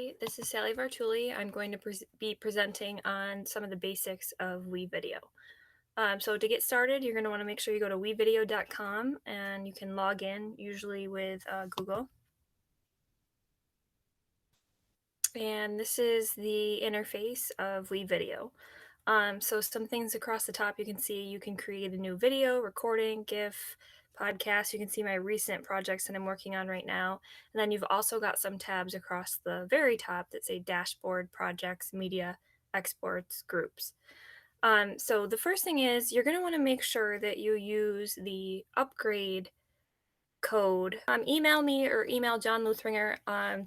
Hi, this is Sally Vartuli. I'm going to be presenting on some of the basics of WeVideo. So to get started, you're going to want to make sure you go to wevideo.com and you can log in, usually with Google. And this is the interface of WeVideo. So some things across the top you can see, you can create a new video, recording, GIF, podcast. You can see my recent projects that I'm working on right now. And then you've also got some tabs across the very top that say dashboard, projects, media, exports, groups. So the first thing is you're going to want to make sure that you use the upgrade code. Email me or email John Luthringer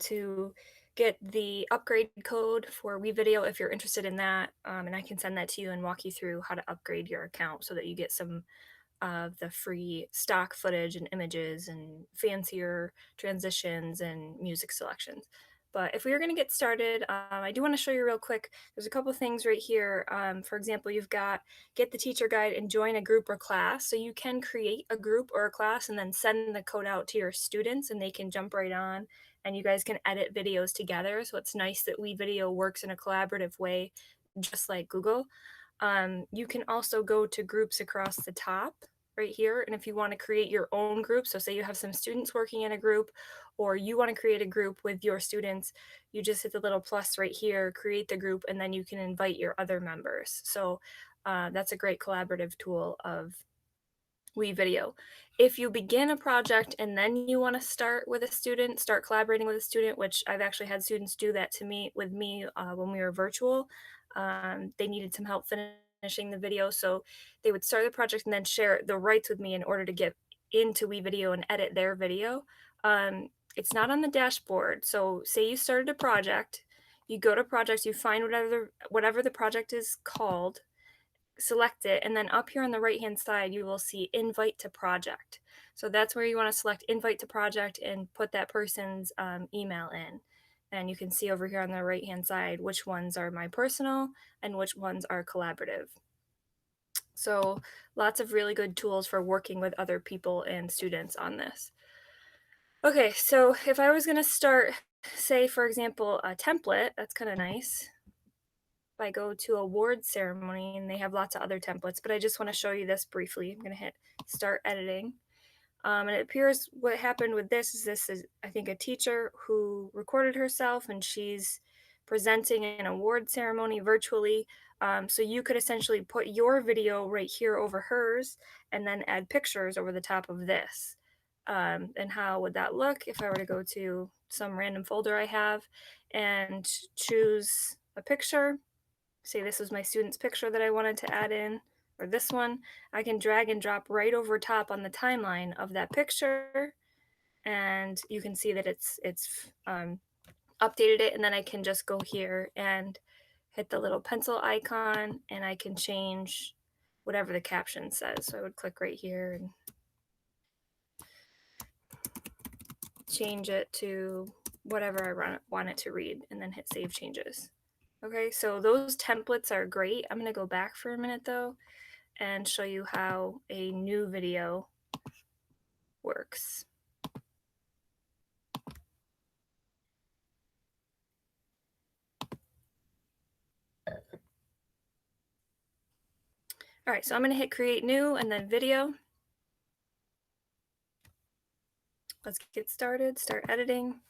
to get the upgrade code for WeVideo if you're interested in that. And I can send that to you and walk you through how to upgrade your account so that you get some of the free stock footage and images and fancier transitions and music selections. But if we were going to get started, I do want to show you real quick. There's a couple things right here. For example, you've got get the teacher guide and join a group or class. So you can create a group or a class and then send the code out to your students and they can jump right on and you guys can edit videos together. So it's nice that WeVideo works in a collaborative way, just like Google. You can also go to groups across the top right here. And if you want to create your own group, so say you have some students working in a group or you want to create a group with your students, you just hit the little plus right here, create the group, and then you can invite your other members. So that's a great collaborative tool of WeVideo. If you begin a project and then you want to start with a student, start collaborating with a student, which I've actually had students do that to me with me when we were virtual. They needed some help finishing the video, so they would start the project and then share the rights with me in order to get into WeVideo and edit their video. It's not on the dashboard. So say you started a project, you go to projects, you find whatever the project is called, select it, and then up here on the right hand side you will see invite to project. So that's where you want to select invite to project and put that person's email in, and you can see over here on the right hand side which ones are my personal and which ones are collaborative. So lots of really good tools for working with other people and students on this. Okay, so if I was going to start, say for example, a template, that's kind of nice. I go to award ceremony and they have lots of other templates, but I just want to show you this briefly. I'm going to hit start editing. And it appears what happened with this is I think a teacher who recorded herself and she's presenting an award ceremony virtually. So you could essentially put your video right here over hers and then add pictures over the top of this. And how would that look if I were to go to some random folder I have and choose a picture? Say this was my student's picture that I wanted to add in, or this one, I can drag and drop right over top on the timeline of that picture, and you can see that it's updated it, and then I can just go here and hit the little pencil icon, and I can change whatever the caption says. So I would click right here and change it to whatever I want it to read, and then hit save changes. Okay, so those templates are great. I'm gonna go back for a minute though and show you how a new video works. All right, so I'm gonna hit create new and then video. Let's get started, start editing.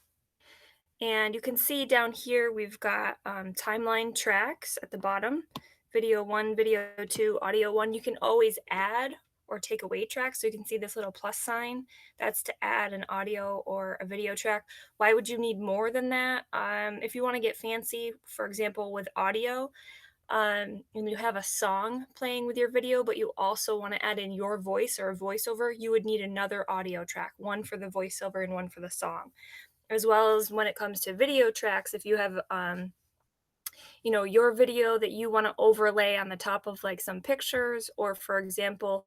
And you can see down here, we've got timeline tracks at the bottom, video 1, video 2, audio 1. You can always add or take away tracks. So you can see this little plus sign, that's to add an audio or a video track. Why would you need more than that? If you wanna get fancy, for example, with audio, and you have a song playing with your video, but you also wanna add in your voice or a voiceover, you would need another audio track, one for the voiceover and one for the song. As well as when it comes to video tracks, if you have your video that you want to overlay on the top of like some pictures, or for example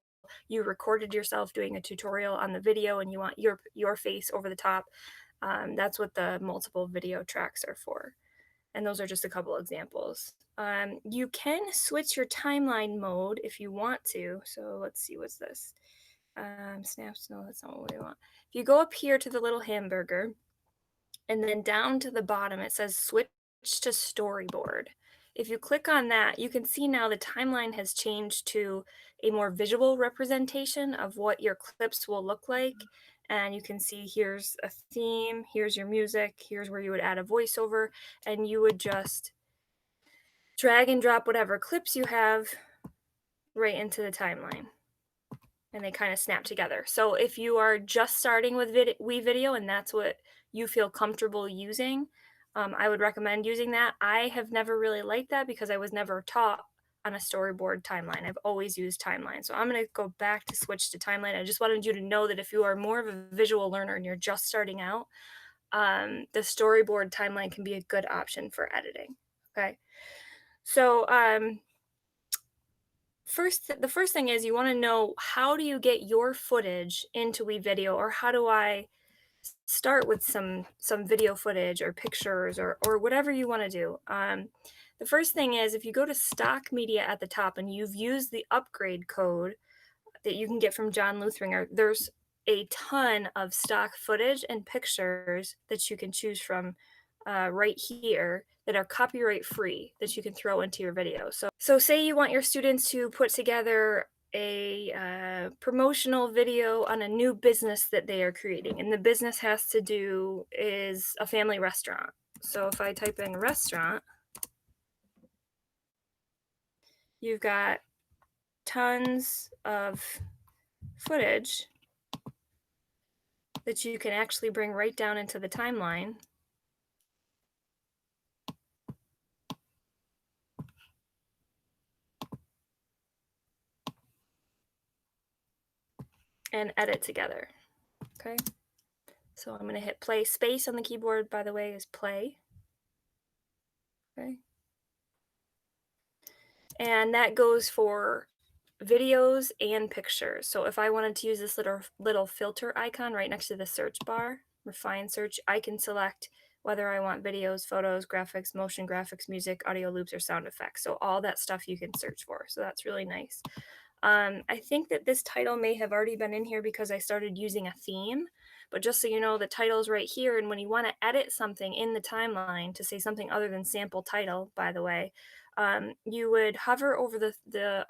you recorded yourself doing a tutorial on the video and you want your face over the top, that's what the multiple video tracks are for. And those are just a couple examples. You can switch your timeline mode if you want to. So let's see, what's this? Snaps, no, that's not what we want. If you go up here to the little hamburger, and then down to the bottom, it says switch to storyboard. If you click on that, you can see now the timeline has changed to a more visual representation of what your clips will look like. And you can see here's a theme, here's your music, here's where you would add a voiceover, and you would just drag and drop whatever clips you have right into the timeline. And they kind of snap together. So if you are just starting with WeVideo and that's what you feel comfortable using, I would recommend using that. I have never really liked that because I was never taught on a storyboard timeline. I've always used timeline. So I'm going to go back to switch to timeline. I just wanted you to know that if you are more of a visual learner and you're just starting out, the storyboard timeline can be a good option for editing. Okay. So the first thing is you want to know, how do you get your footage into WeVideo, or how do I start with some video footage or pictures or whatever you want to do. The first thing is, if you go to stock media at the top and you've used the upgrade code that you can get from John Luthringer, there's a ton of stock footage and pictures that you can choose from right here that are copyright free that you can throw into your video. So say you want your students to put together a promotional video on a new business that they are creating, and the business has to do is a family restaurant. So if I type in restaurant, you've got tons of footage that you can actually bring right down into the timeline and edit together. Okay. So I'm going to hit play. Space on the keyboard, by the way, is play. Okay. And that goes for videos and pictures. So if I wanted to use this little filter icon right next to the search bar, refine search, I can select whether I want videos, photos, graphics, motion graphics, music, audio loops, or sound effects. So all that stuff you can search for. So that's really nice. I think that this title may have already been in here because I started using a theme, but just so you know, the title's right here. And when you want to edit something in the timeline to say something other than sample title, by the way, you would hover over the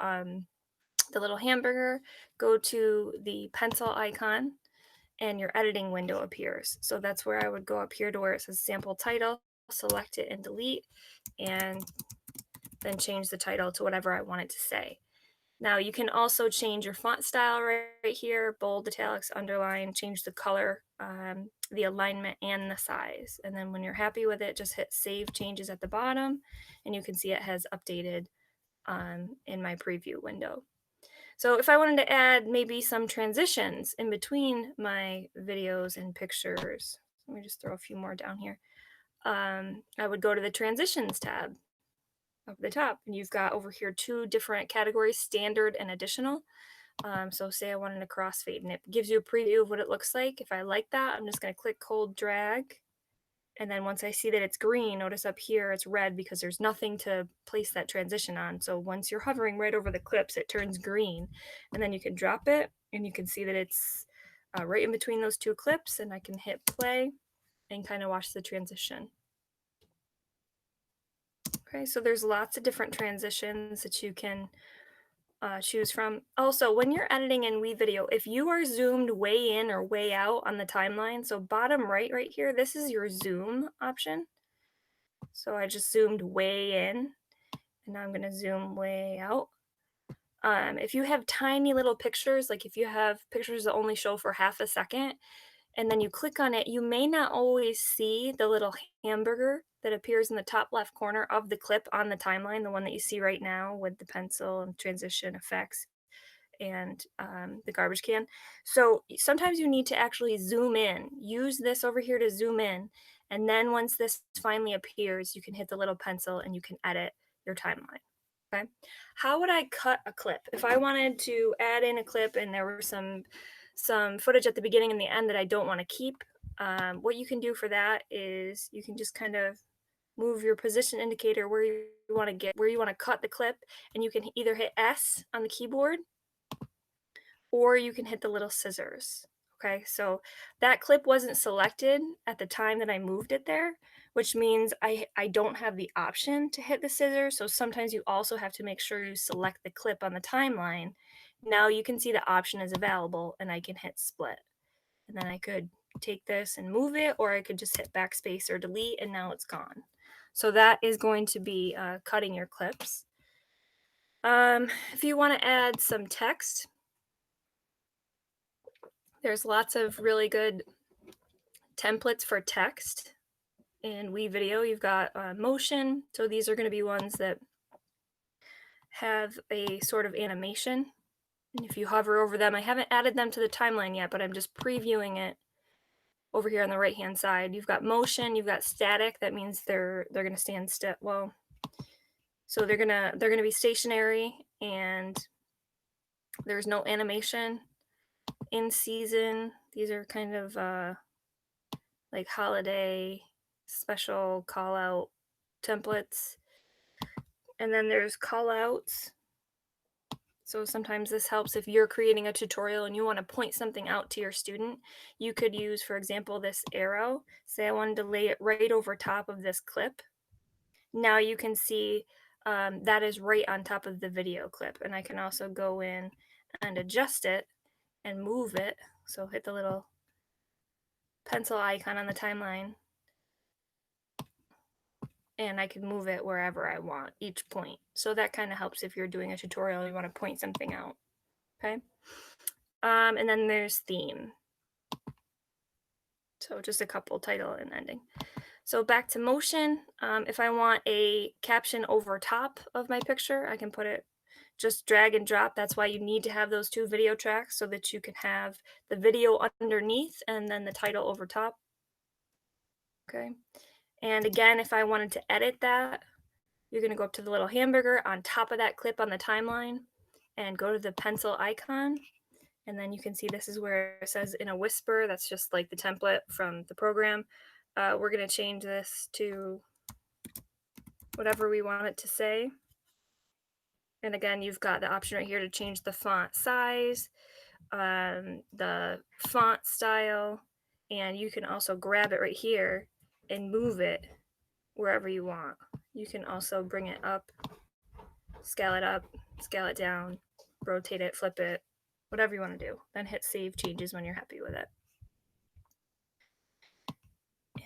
little hamburger, go to the pencil icon, and your editing window appears. So that's where I would go up here to where it says sample title, select it and delete, and then change the title to whatever I want it to say. Now you can also change your font style right here, bold, italics, underline, change the color, the alignment, and the size. And then when you're happy with it, just hit save changes at the bottom, and you can see it has updated in my preview window. So if I wanted to add maybe some transitions in between my videos and pictures, let me just throw a few more down here. I would go to the transitions tab up the top, and you've got over here 2 different categories, standard and additional. So say I wanted a crossfade, and it gives you a preview of what it looks like. If I like that, I'm just going to click hold drag. And then once I see that it's green, notice up here it's red because there's nothing to place that transition on. So once you're hovering right over the clips, it turns green. And then you can drop it, and you can see that it's right in between those 2 clips, and I can hit play and kind of watch the transition. Okay, so there's lots of different transitions that you can choose from. Also, when you're editing in WeVideo, if you are zoomed way in or way out on the timeline, so bottom right here, this is your zoom option. So I just zoomed way in, and now I'm going to zoom way out. If you have tiny little pictures, like if you have pictures that only show for half a second, and then you click on it, you may not always see the little hamburger that appears in the top left corner of the clip on the timeline, the one that you see right now with the pencil and transition effects and the garbage can. So sometimes you need to actually zoom in. Use this over here to zoom in. And then once this finally appears, you can hit the little pencil and you can edit your timeline. Okay. How would I cut a clip? If I wanted to add in a clip and there were some footage at the beginning and the end that I don't want to keep, what you can do for that is you can just kind of move your position indicator where you want to cut the clip, and you can either hit S on the keyboard or you can hit the little scissors. Okay, so that clip wasn't selected at the time that I moved it there, which means I don't have the option to hit the scissors. So sometimes you also have to make sure you select the clip on the timeline. Now you can see the option is available and I can hit split. And then I could take this and move it, or I could just hit backspace or delete and now it's gone. So that is going to be cutting your clips. If you want to add some text, there's lots of really good templates for text in WeVideo. You've got motion, so these are going to be ones that have a sort of animation. And if you hover over them, I haven't added them to the timeline yet, but I'm just previewing it over here on the right hand side. You've got motion, you've got static. That means they're going to stand still. Well, so they're gonna be stationary and there's no animation. In season, these are kind of like holiday special call out templates. And then there's call outs. So sometimes this helps if you're creating a tutorial and you want to point something out to your student. You could use, for example, this arrow. Say I wanted to lay it right over top of this clip. Now you can see that is right on top of the video clip. And I can also go in and adjust it and move it. So hit the little pencil icon on the timeline. And I can move it wherever I want, each point. So that kind of helps if you're doing a tutorial and you want to point something out. Okay. And then there's theme. So just a couple, title and ending. So back to motion. If I want a caption over top of my picture, I can put it, just drag and drop. That's why you need to have those two video tracks so that you can have the video underneath and then the title over top. Okay. And again, if I wanted to edit that, you're going to go up to the little hamburger on top of that clip on the timeline and go to the pencil icon. And then you can see this is where it says in a whisper. That's just like the template from the program. We're going to change this to whatever we want it to say. And again, you've got the option right here to change the font size, the font style, and you can also grab it right here and move it wherever you want. You can also bring it up, scale it down, rotate it, flip it, whatever you want to do. Then hit save changes when you're happy with it.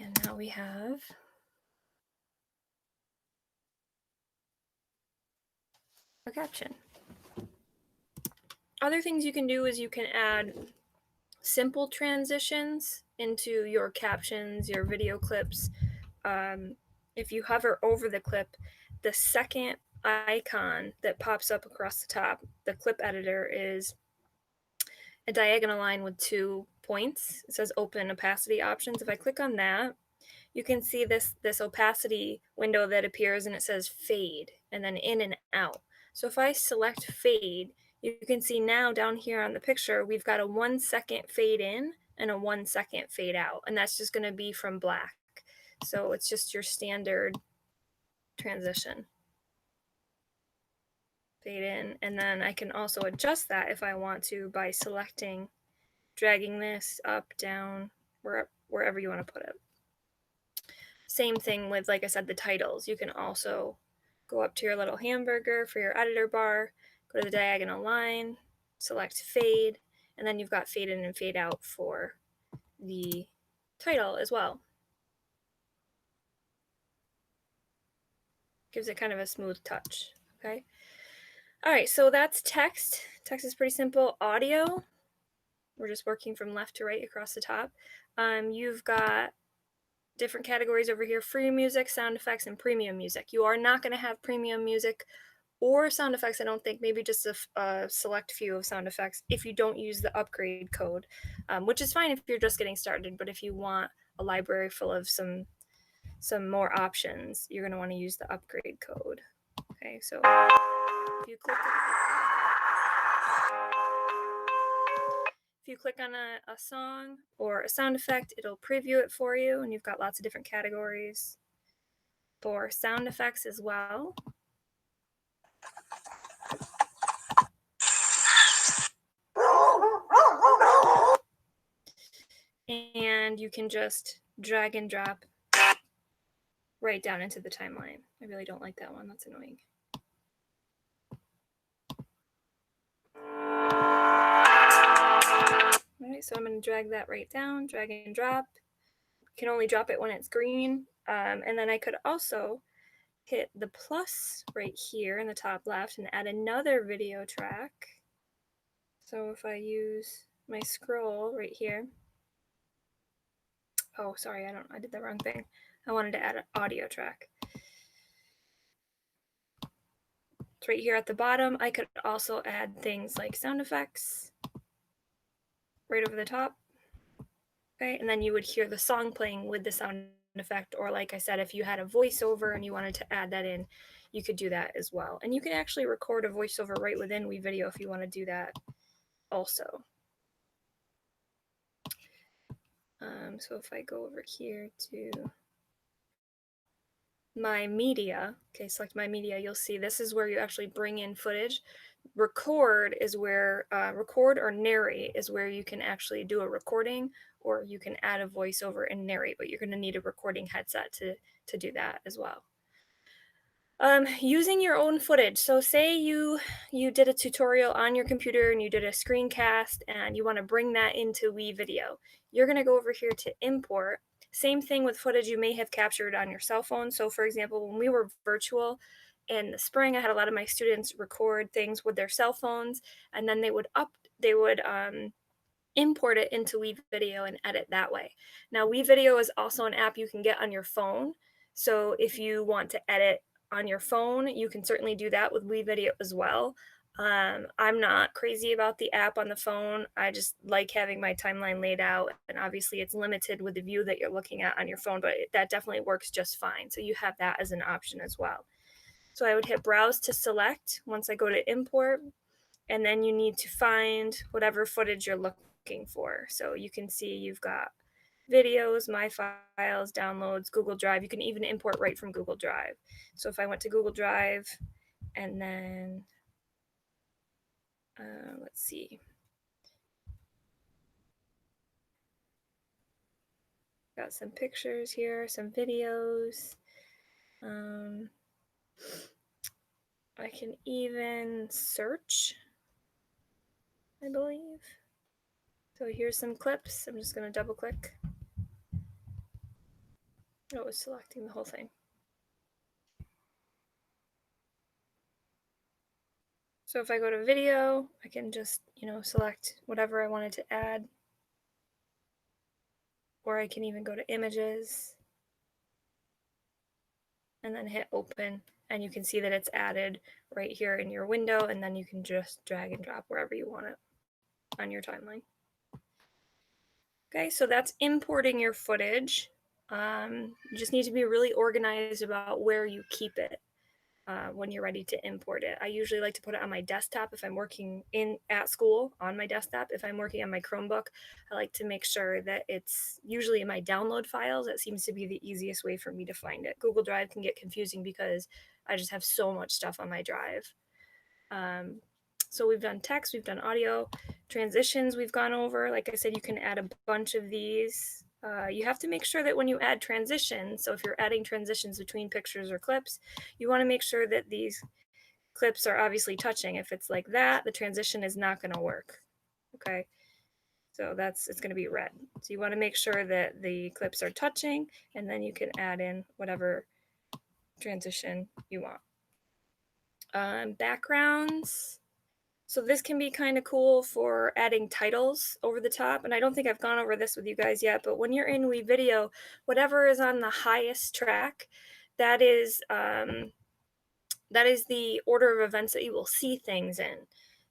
And now we have a caption. Other things you can do is you can add simple transitions into your captions, your video clips. If you hover over the clip, the second icon that pops up across the top, the clip editor, is a diagonal line with 2 points. It says open opacity options. If I click on that, you can see this opacity window that appears and it says fade and then in and out. So if I select fade, you can see now down here on the picture, we've got a 1 second fade in and a 1 second fade out. And that's just going to be from black. So it's just your standard transition. Fade in. And then I can also adjust that if I want to by selecting, dragging this up, down, wherever you want to put it. Same thing with, like I said, the titles. You can also go up to your little hamburger for your editor bar, go to the diagonal line, select fade, and then you've got fade in and fade out for the title as well. Gives it kind of a smooth touch, okay? All right, so that's text. Text is pretty simple. Audio, we're just working from left to right across the top. You've got different categories over here: free music, sound effects, and premium music. You are not going to have premium music or sound effects, I don't think. Maybe just a select few of sound effects if you don't use the upgrade code, which is fine if you're just getting started. But if you want a library full of some more options, you're going to want to use the upgrade code. Okay, so if you click on a song or a sound effect, it'll preview it for you, and you've got lots of different categories for sound effects as well. and you can just drag and drop right down into the timeline. I really don't like that one, that's annoying. All right, so I'm going to drag that right down, drag and drop. You can only drop it when it's green. And then I could also hit the plus right here in the top left and add another video track. So if I use my scroll right here, oh, sorry, I did the wrong thing. I wanted to add an audio track. It's right here at the bottom. I could also add things like sound effects right over the top. Okay, and then you would hear the song playing with the sound effect, or like I said, if you had a voiceover and you wanted to add that in, you could do that as well. And you can actually record a voiceover right within WeVideo if you want to do that also. So if I go over here to my media, okay, select my media, you'll see this is where you actually bring in footage. Record is where, record or narrate is where you can actually do a recording, or you can add a voiceover and narrate, but you're going to need a recording headset to do that as well. Using your own footage. So say you did a tutorial on your computer and you did a screencast and you want to bring that into WeVideo. You're going to go over here to import. Same thing with footage you may have captured on your cell phone. So for example, when we were virtual in the spring, I had a lot of my students record things with their cell phones, and then they would import it into WeVideo and edit that way. Now, WeVideo is also an app you can get on your phone. So if you want to edit on your phone, you can certainly do that with WeVideo as well. I'm not crazy about the app on the phone. I just like having my timeline laid out, and obviously it's limited with the view that you're looking at on your phone, but that definitely works just fine. So you have that as an option as well. So I would hit browse to select once I go to import, and then you need to find whatever footage you're looking for. So you can see you've got videos, my files, downloads, Google Drive. You can even import right from Google Drive. So if I went to Google Drive and then, let's see, got some pictures here, some videos. I can even search, I believe. So here's some clips. I'm just going to double click. Oh, it was selecting the whole thing. So if I go to video, I can just, select whatever I wanted to add. Or I can even go to images and then hit open, and you can see that it's added right here in your window, and then you can just drag and drop wherever you want it on your timeline. Okay, so that's importing your footage. You just need to be really organized about where you keep it when you're ready to import it. I usually like to put it on my desktop if I'm working at school on my desktop. If I'm working on my Chromebook, I like to make sure that it's usually in my download files. That seems to be the easiest way for me to find it. Google Drive can get confusing because I just have so much stuff on my drive. So we've done text, we've done audio, transitions we've gone over. Like I said, you can add a bunch of these. You have to make sure that when you add transitions, so if you're adding transitions between pictures or clips, you want to make sure that these clips are obviously touching. If it's like that, the transition is not going to work. Okay, so it's going to be red. So you want to make sure that the clips are touching, and then you can add in whatever transition you want. Backgrounds. So this can be kind of cool for adding titles over the top. And I don't think I've gone over this with you guys yet, but when you're in WeVideo, whatever is on the highest track, that is the order of events that you will see things in.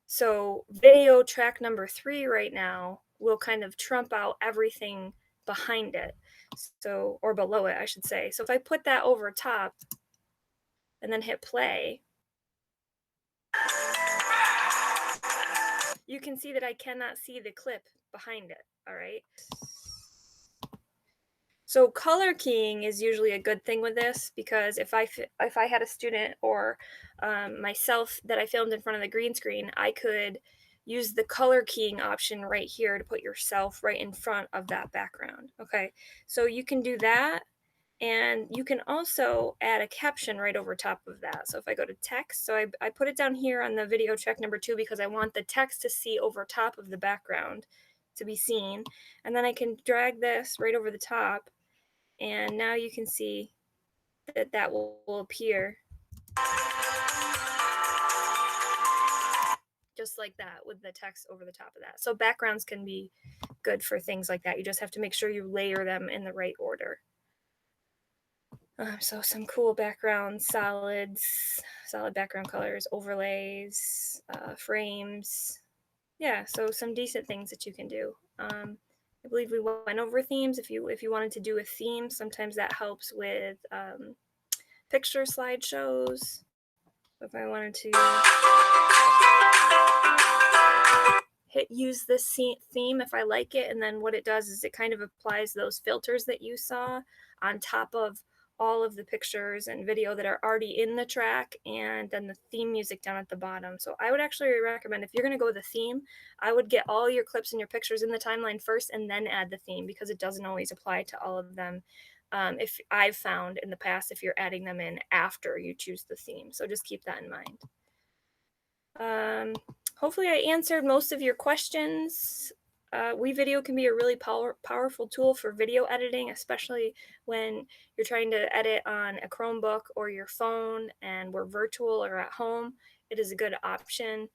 So video track number 3 right now will kind of trump out everything behind it. So, or below it, I should say. So if I put that over top and then hit play, you can see that I cannot see the clip behind it, all right? So color keying is usually a good thing with this, because if I had a student or myself that I filmed in front of the green screen, I could use the color keying option right here to put yourself right in front of that background. Okay, so you can do that, and you can also add a caption right over top of that. So if I go to text, so I put it down here on the video check number 2 because I want the text to see over top of the background to be seen. And then I can drag this right over the top, and now you can see that that will appear just like that with the text over the top of that. So backgrounds can be good for things like that. You just have to make sure you layer them in the right order. So some cool backgrounds, solids, solid background colors, overlays, frames. Yeah, so some decent things that you can do. I believe we went over themes. If you wanted to do a theme, sometimes that helps with picture slideshows. If I wanted to hit use this theme if I like it, and then what it does is it kind of applies those filters that you saw on top of all of the pictures and video that are already in the track, and then the theme music down at the bottom. So I would actually recommend, if you're going to go with a theme, I would get all your clips and your pictures in the timeline first and then add the theme, because it doesn't always apply to all of them. If I've found in the past, if you're adding them in after you choose the theme, so just keep that in mind. Hopefully I answered most of your questions. WeVideo can be a really powerful tool for video editing, especially when you're trying to edit on a Chromebook or your phone and we're virtual or at home. It is a good option.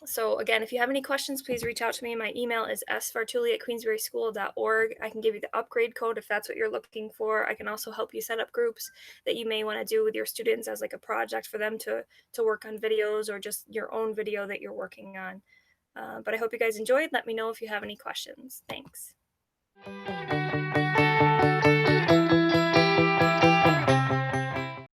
So again, if you have any questions, please reach out to me. My email is sfartuli@queensburyschool.org. I can give you the upgrade code if that's what you're looking for. I can also help you set up groups that you may want to do with your students as like a project for them to work on videos, or just your own video that you're working on. But I hope you guys enjoyed. Let me know if you have any questions. Thanks.